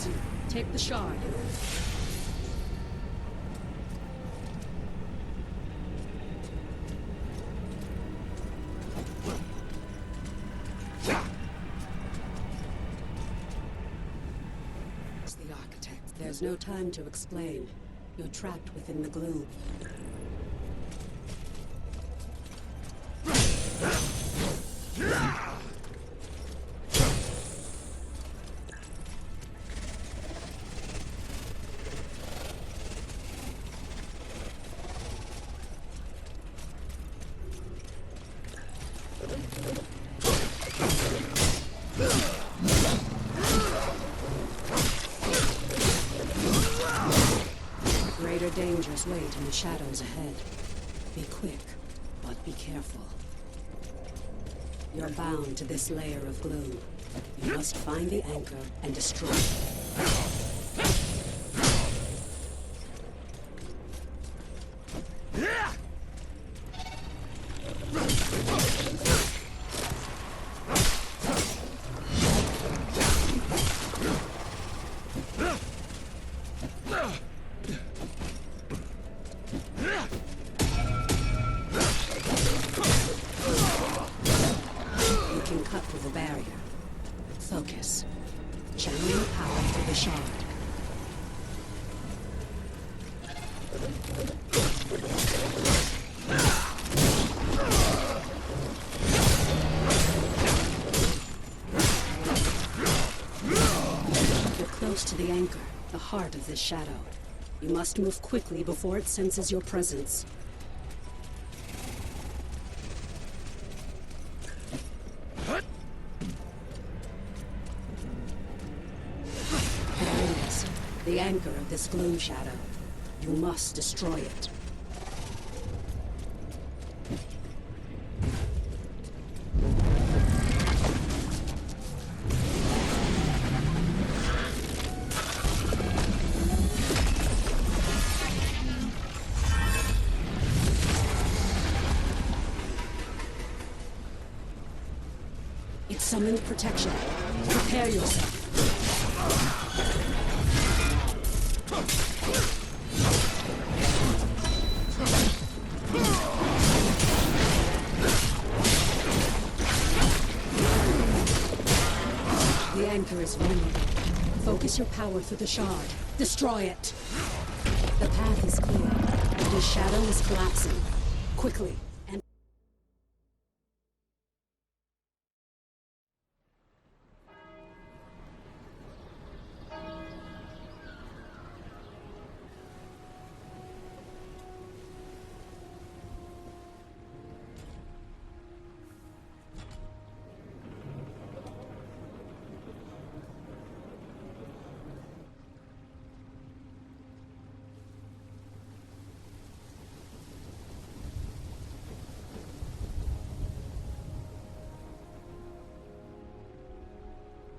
towards you. Take the shard. It's the architect. There's no time to explain. You're trapped within the gloom. Greater dangers wait in the shadows ahead. Be quick, but be careful. You're bound to this layer of gloom. You must find the anchor and destroy it. Cut through the barrier. Focus. Channel your power through the shard. You're close to the anchor, the heart of this shadow. You must move quickly before it senses your presence. The anchor of this gloom shadow. You must destroy it. It summoned protection. Prepare yourself. The anchor is vulnerable. Focus your power through the shard. Destroy it. The path is clear. The shadow is collapsing. Quickly.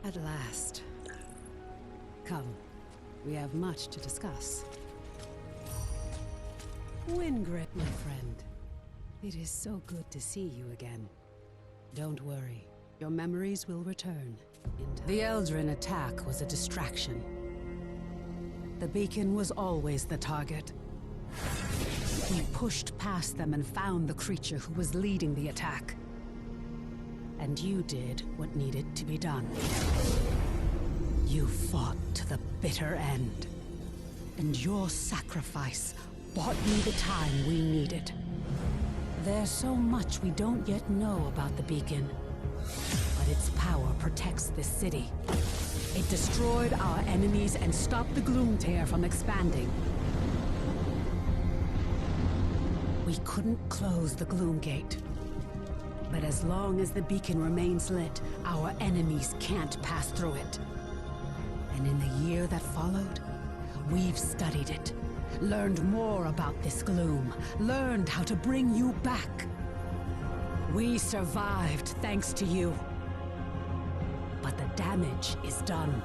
At last. Come, we have much to discuss. Wingrid, my friend. It is so good to see you again. Don't worry, your memories will return in time. The Eldrin attack was a distraction. The beacon was always the target. We pushed past them and found the creature who was leading the attack. And you did what needed to be done. You fought to the bitter end. And your sacrifice bought me the time we needed. There's so much we don't yet know about the beacon. But its power protects this city. It destroyed our enemies and stopped the Gloom Tear from expanding. We couldn't close the Gloom Gate. But as long as the beacon remains lit, our enemies can't pass through it. And in the year that followed, we've studied it, learned more about this gloom, learned how to bring you back. We survived thanks to you. But the damage is done.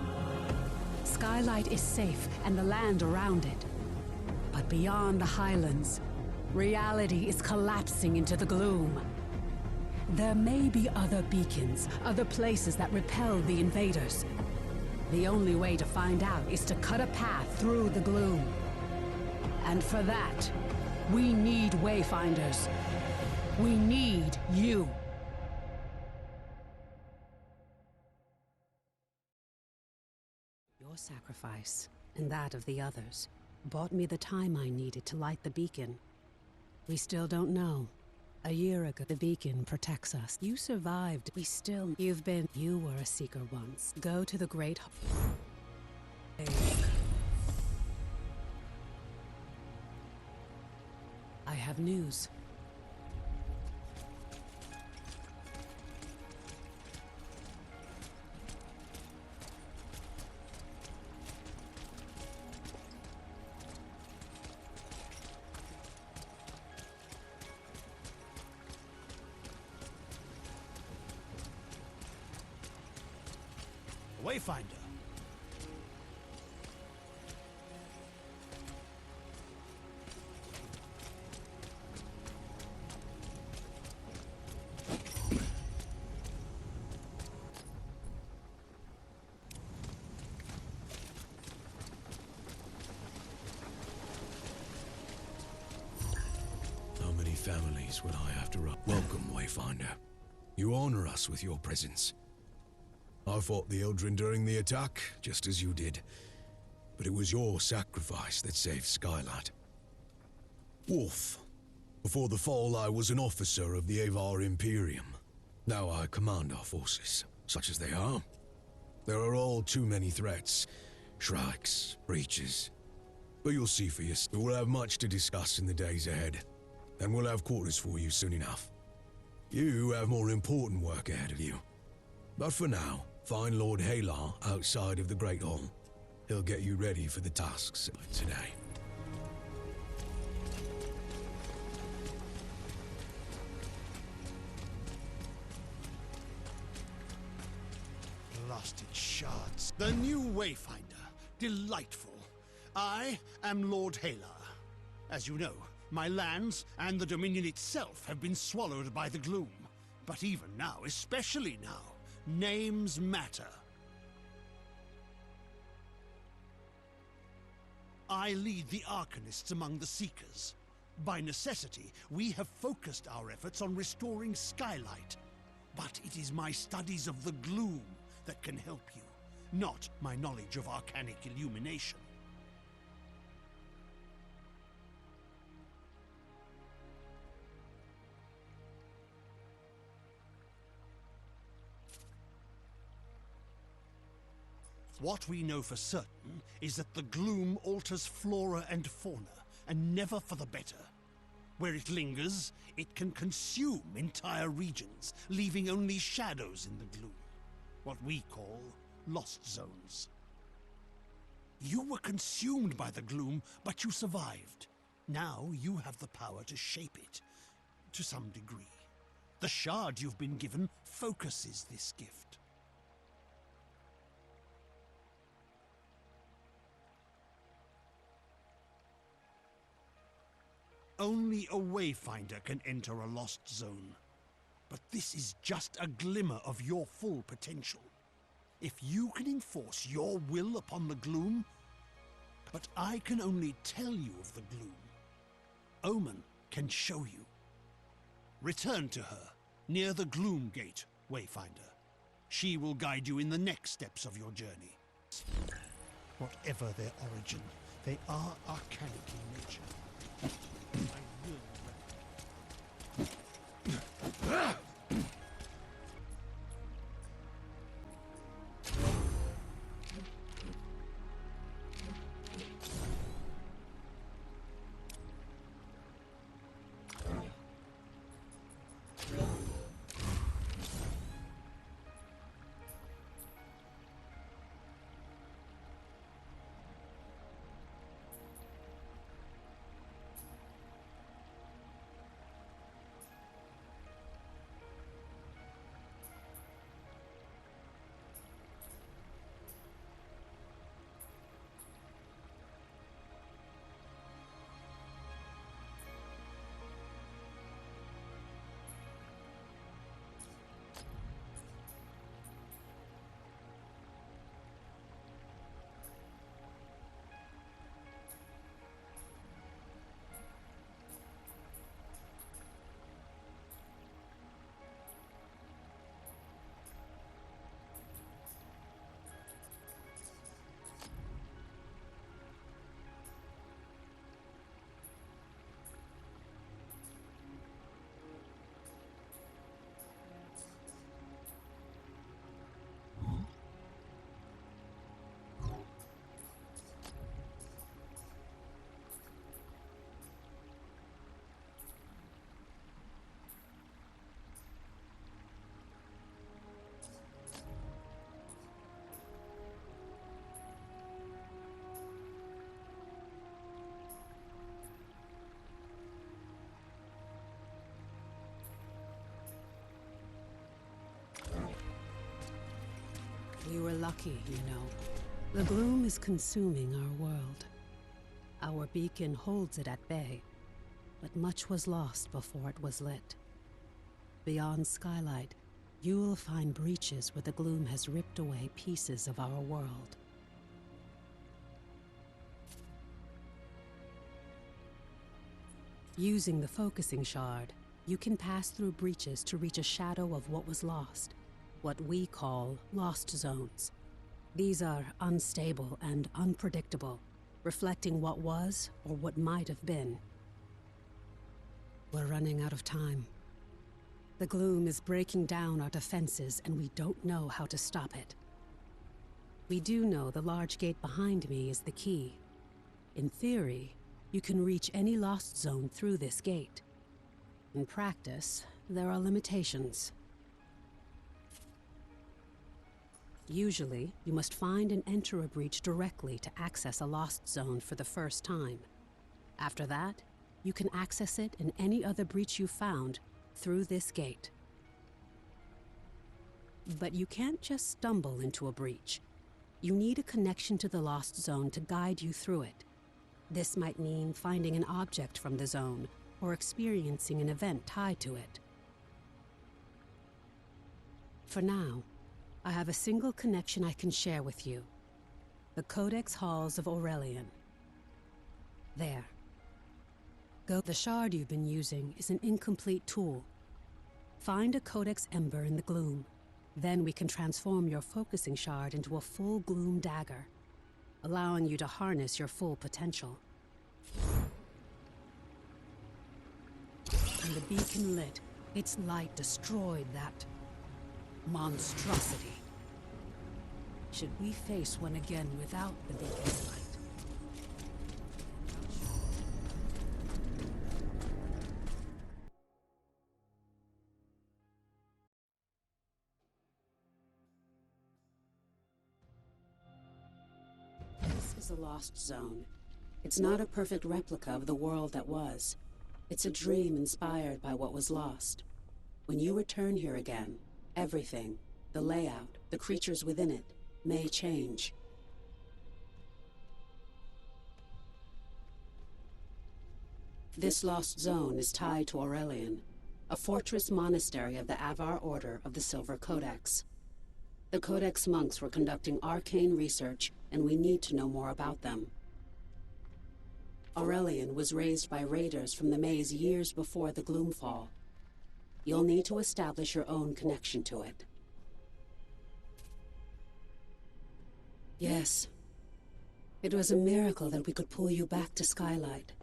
Skylight is safe and the land around it. But beyond the Highlands, reality is collapsing into the gloom. There may be other beacons, other places that repel the invaders. The only way to find out is to cut a path through the gloom. And for that, we need Wayfinders. We need you. Your sacrifice, and that of the others, bought me the time I needed to light the beacon. We still don't know. A year ago, the beacon protects us. You survived. You were a seeker once. Go to the Great I have news. Wayfinder. How many families will I have to run? Welcome, Wayfinder. You honor us with your presence. I fought the Eldrin during the attack, just as you did. But it was your sacrifice that saved Skylight. Wolf. Before the fall, I was an officer of the Avar Imperium. Now I command our forces, such as they are. There are all too many threats. Shrikes, breaches. But you'll see for yourself. We'll have much to discuss in the days ahead. And we'll have quarters for you soon enough. You have more important work ahead of you. But for now, find Lord Halar outside of the Great Hall. He'll get you ready for the tasks today. Blasted shards. The new Wayfinder. Delightful. I am Lord Halar. As you know, my lands and the Dominion itself have been swallowed by the gloom. But even now, especially now, names matter. I lead the Arcanists among the Seekers. By necessity, we have focused our efforts on restoring Skylight. But it is my studies of the gloom that can help you, not my knowledge of arcanic illumination. What we know for certain is that the gloom alters flora and fauna, and never for the better. Where it lingers, it can consume entire regions, leaving only shadows in the gloom. What we call lost zones. You were consumed by the gloom, but you survived. Now you have the power to shape it, to some degree. The shard you've been given focuses this gift. Only a Wayfinder can enter a lost zone. But this is just a glimmer of your full potential. If you can enforce your will upon the gloom, but I can only tell you of the gloom. Omen can show you. Return to her, near the Gloom Gate, Wayfinder. She will guide you in the next steps of your journey. Whatever their origin, they are arcanic in nature. We were lucky, you know. The gloom is consuming our world. Our beacon holds it at bay, but much was lost before it was lit. Beyond Skylight, you will find breaches where the gloom has ripped away pieces of our world. Using the focusing shard, you can pass through breaches to reach a shadow of what was lost, what we call lost zones. These are unstable and unpredictable, reflecting what was or what might have been. We're running out of time. The gloom is breaking down our defenses, and we don't know how to stop it. We do know the large gate behind me is the key. In theory, you can reach any lost zone through this gate. In practice, there are limitations. Usually, you must find and enter a breach directly to access a lost zone for the first time. After that, you can access it in any other breach you found through this gate. But you can't just stumble into a breach. You need a connection to the lost zone to guide you through it. This might mean finding an object from the zone, or experiencing an event tied to it. For now, I have a single connection I can share with you. The Codex Halls of Aurelian. There. Go. The shard you've been using is an incomplete tool. Find a Codex Ember in the gloom. Then we can transform your focusing shard into a full gloom dagger, allowing you to harness your full potential. When the beacon lit, its light destroyed that monstrosity. Should we face one again without the beacon's light? This is a lost zone. It's not a perfect replica of the world that was. It's a dream inspired by what was lost. When you return here again, everything, the layout, the creatures within it, may change. This lost zone is tied to Aurelian, a fortress monastery of the Avar Order of the Silver Codex. The Codex monks were conducting arcane research, and we need to know more about them. Aurelian was raised by raiders from the maze years before the Gloomfall. You'll need to establish your own connection to it. Yes. It was a miracle that we could pull you back to Skylight.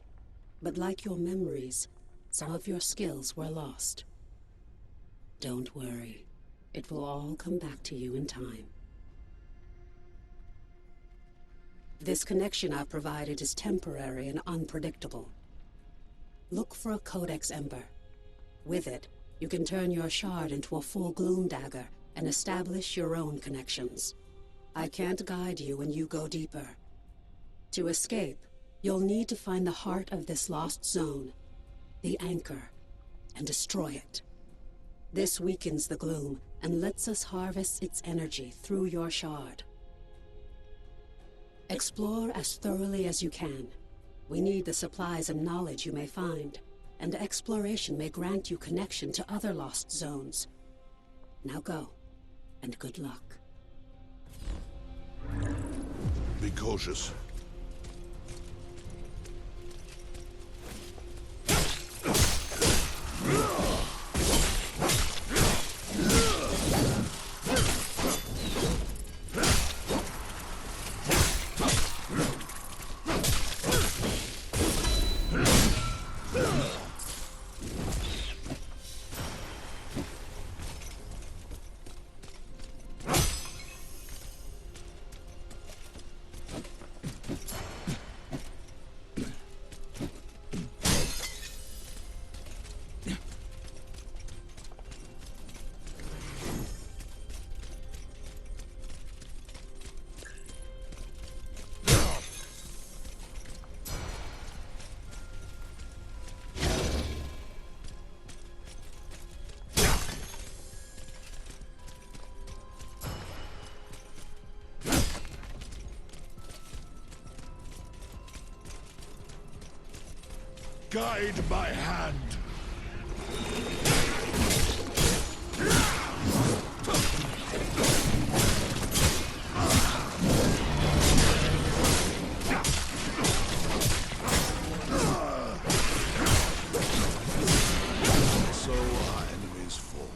But like your memories, some of your skills were lost. Don't worry. It will all come back to you in time. This connection I've provided is temporary and unpredictable. Look for a Codex Ember. With it, you can turn your shard into a full gloom dagger and establish your own connections. I can't guide you when you go deeper. To escape, you'll need to find the heart of this lost zone, the anchor, and destroy it. This weakens the gloom and lets us harvest its energy through your shard. Explore as thoroughly as you can. We need the supplies and knowledge you may find, and exploration may grant you connection to other lost zones. Now go, and good luck. Be cautious. Guide my hand. So our enemies fall.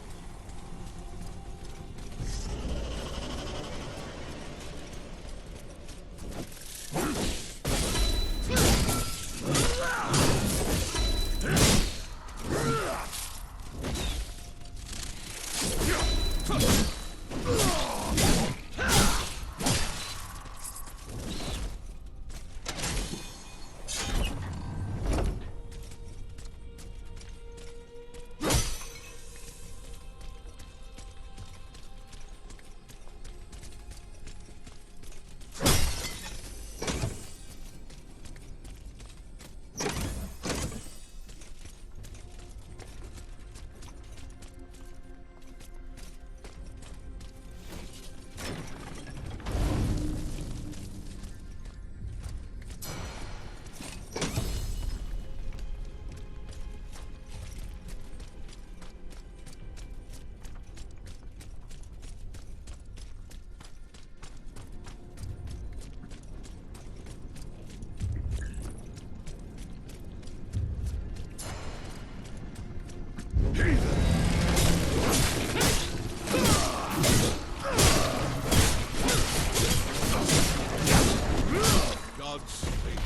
Godspeed.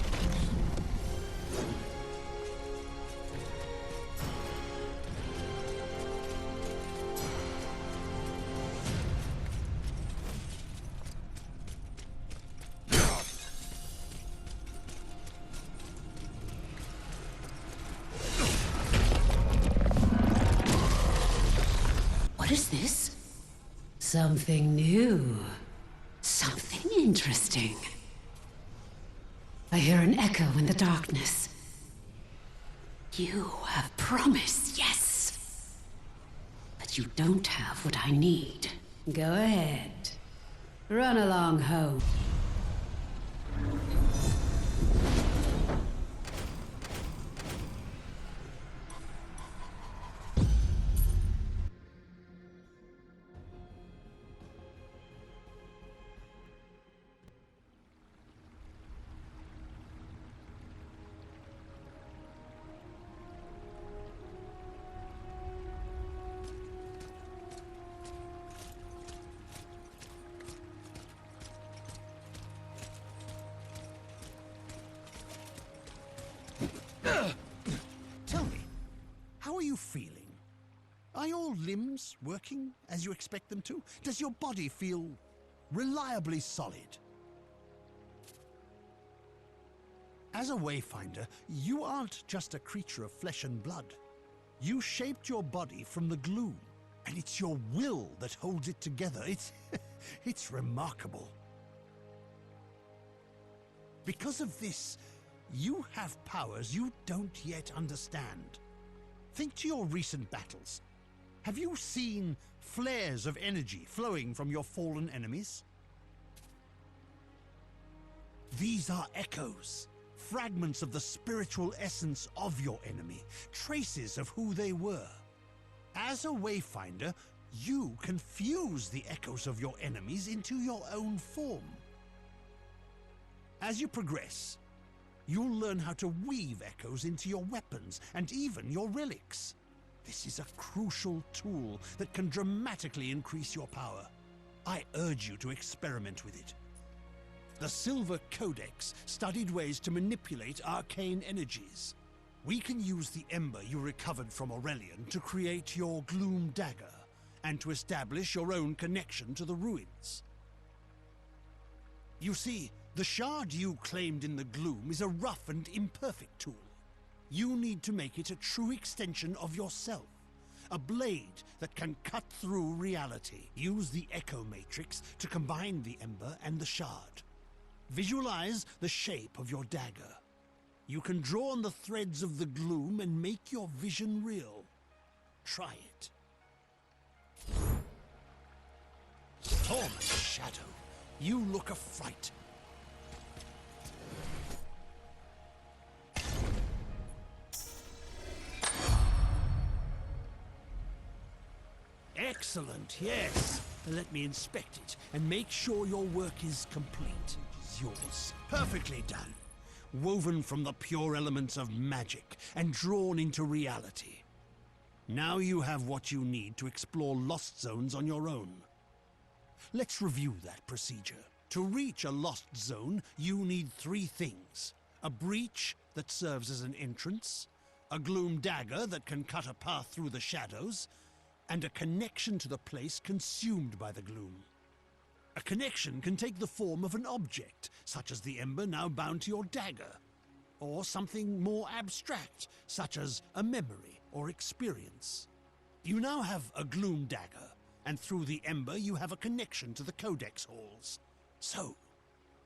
What is this? Something new. Something interesting. I hear an echo in the darkness. You have promise, yes. But you don't have what I need. Go ahead. Run along home. Tell me, how are you feeling? Are your limbs working as you expect them to? Does your body feel reliably solid? As a Wayfinder, you aren't just a creature of flesh and blood. You shaped your body from the gloom, and it's your will that holds it together. It's remarkable. Because of this, you have powers you don't yet understand. Think to your recent battles. Have you seen flares of energy flowing from your fallen enemies? These are echoes, fragments of the spiritual essence of your enemy, traces of who they were. As a Wayfinder, you can fuse the echoes of your enemies into your own form. As you progress, you'll learn how to weave echoes into your weapons and even your relics. This is a crucial tool that can dramatically increase your power. I urge you to experiment with it. The Silver Codex studied ways to manipulate arcane energies. We can use the ember you recovered from Aurelian to create your Gloom Dagger, and to establish your own connection to the ruins. You see, the shard you claimed in the gloom is a rough and imperfect tool. You need to make it a true extension of yourself, a blade that can cut through reality. Use the Echo Matrix to combine the ember and the shard. Visualize the shape of your dagger. You can draw on the threads of the gloom and make your vision real. Try it. Torment Shadow, you look a fright. Excellent, yes. Let me inspect it and make sure your work is complete. Yours. Perfectly done. Woven from the pure elements of magic and drawn into reality. Now you have what you need to explore lost zones on your own. Let's review that procedure. To reach a lost zone, you need 3 things. A breach that serves as an entrance, a gloom dagger that can cut a path through the shadows, and a connection to the place consumed by the gloom. A connection can take the form of an object, such as the ember now bound to your dagger, or something more abstract, such as a memory or experience. You now have a gloom dagger, and through the ember you have a connection to the Codex halls. So,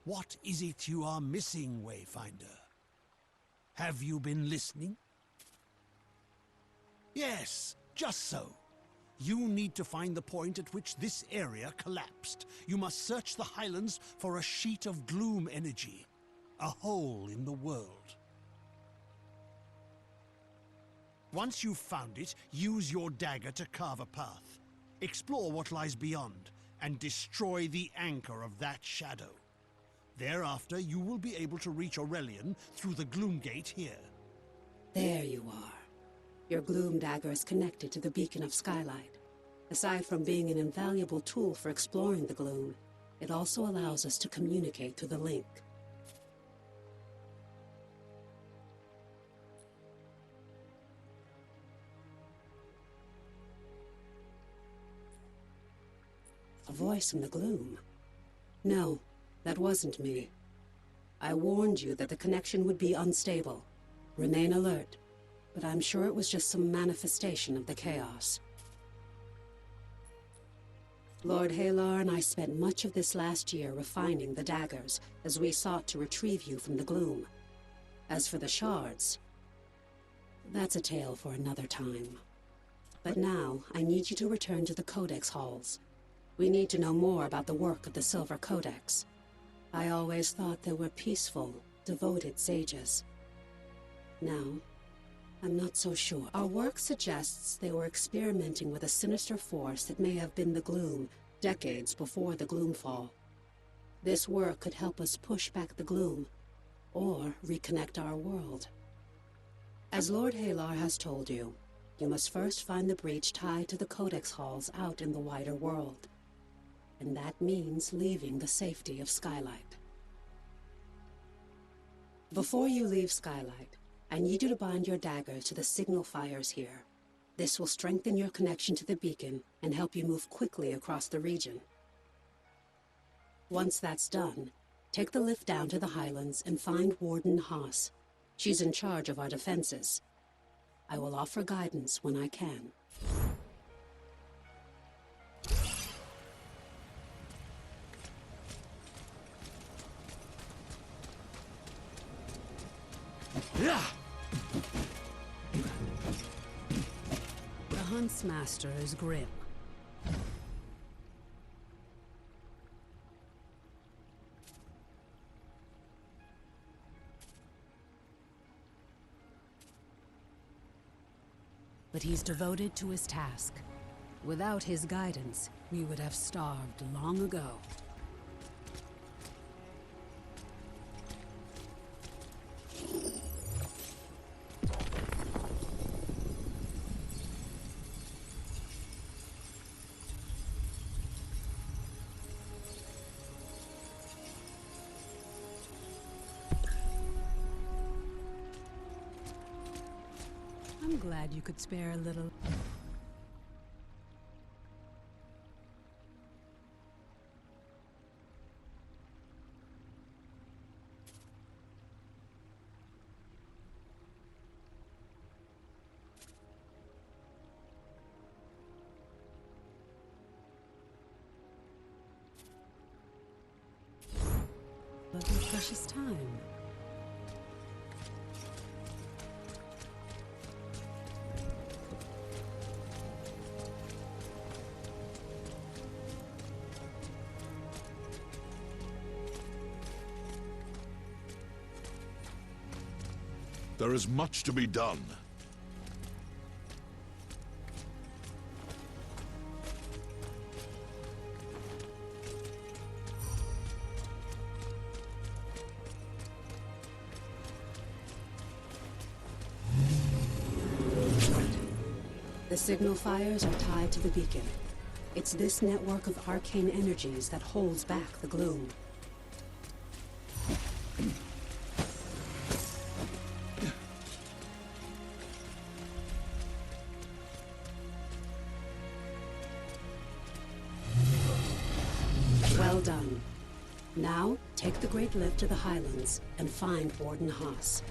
what is it you are missing, Wayfinder? Have you been listening? Yes, just so. You need to find the point at which this area collapsed. You must search the Highlands for a sheet of gloom energy, a hole in the world. Once you've found it, use your dagger to carve a path. Explore what lies beyond, and destroy the anchor of that shadow. Thereafter, you will be able to reach Aurelian through the Gloom Gate here. There you are. Your gloom dagger is connected to the Beacon of Skylight. Aside from being an invaluable tool for exploring the gloom, it also allows us to communicate through the link. A voice in the gloom. No, that wasn't me. I warned you that the connection would be unstable. Remain alert. But I'm sure it was just some manifestation of the chaos. Lord Halar and I spent much of this last year refining the daggers as we sought to retrieve you from the gloom. As for the shards, that's a tale for another time. But now, I need you to return to the Codex halls. We need to know more about the work of the Silver Codex. I always thought they were peaceful, devoted sages. Now, I'm not so sure. Our work suggests they were experimenting with a sinister force that may have been the Gloom, decades before the Gloomfall. This work could help us push back the Gloom, or reconnect our world. As Lord Halar has told you, you must first find the breach tied to the Codex halls out in the wider world. And that means leaving the safety of Skylight. Before you leave Skylight, I need you to bind your dagger to the signal fires here. This will strengthen your connection to the beacon and help you move quickly across the region. Once that's done, take the lift down to the Highlands and find Warden Haas. She's in charge of our defenses. I will offer guidance when I can. The Huntsmaster is grim. But he's devoted to his task. Without his guidance, we would have starved long ago. I'm glad you could spare a little. Of your precious time. There is much to be done. The signal fires are tied to the beacon. It's this network of arcane energies that holds back the gloom. Well done. Now, take the Great Lift to the Highlands and find Warden Haas.